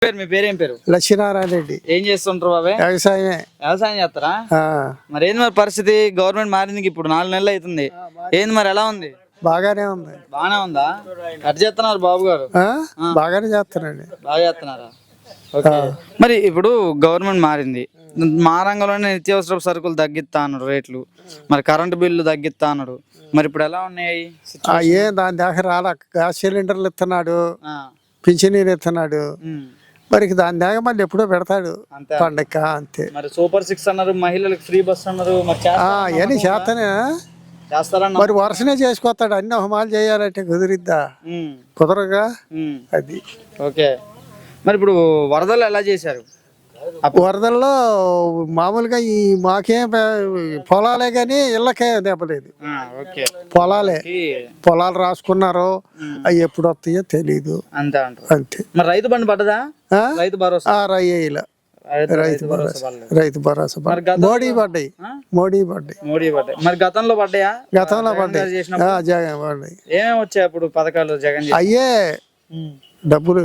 మీ పేరేం పేరు? లక్ష్మీనారాయణ రెడ్డి. ఏం చేస్తుంటారు బాబాయ్? వ్యవసాయమే. వ్యవసాయం చేస్తారా? మరి ఏంది మరి పరిస్థితి? గవర్నమెంట్ మారింది, ఇప్పుడు 4 నెలలు అవుతుంది. ఏంది మరి ఎలా ఉంది? బాగానే ఉంది. బాగానే ఉందా? ఎట్లా చేస్తున్నారు బాబు గారు? బాగానే చేస్తున్నాడు. బాగా చేస్తున్నారా? ఓకే. మరి ఇప్పుడు గవర్నమెంట్ మారింది, మా రంగంలోనే నిత్యావసర సరుకులు తగ్గిస్తా అన్నాడు రేట్లు, మరి కరెంటు బిల్లు తగ్గిస్తా అన్నాడు. మరి ఇప్పుడు ఎలా ఉన్నాయి? ఏం దాని దాకా రాలా. గ్యాస్ సిలిండర్లు ఇస్తున్నాడు, పింఛనీరు ఇస్తున్నాడు. మరి దాని దాకా మళ్ళీ ఎప్పుడో పెడతాడు పండగ. అంతే. మరి సూపర్ 6 అన్నారు, మహిళలకు ఫ్రీ బస్ అన్నారు. అవన్నీ చేస్తానే మరి వరుసనే చేసుకొస్తాడు. అన్ని హోమాలు చేయాలంటే కుదిరిద్దా? కుదరగా అది. ఓకే. మరి ఇప్పుడు వరదలు ఎలా చేశారు? వరదల్లో మామూలుగా ఈ మాకేం పొలాలే కానీ ఇళ్ళకే దెబ్బలేదు. పొలాలు రాసుకున్నారు, అవి ఎప్పుడు వస్తాయో తెలీదు. అంతే. మరి రైతు బంధు పడ్డదా? రైతు భరోసా రైతు భరోసా మోడీ పడ్డాయి. మరి గతంలో పడ్డాయా? గతంలో పడ్డాయి. జగన్ పడ్డాయి. ఏమేమి వచ్చాయి అప్పుడు పథకాలు జగన్? అయ్యే డబ్బులు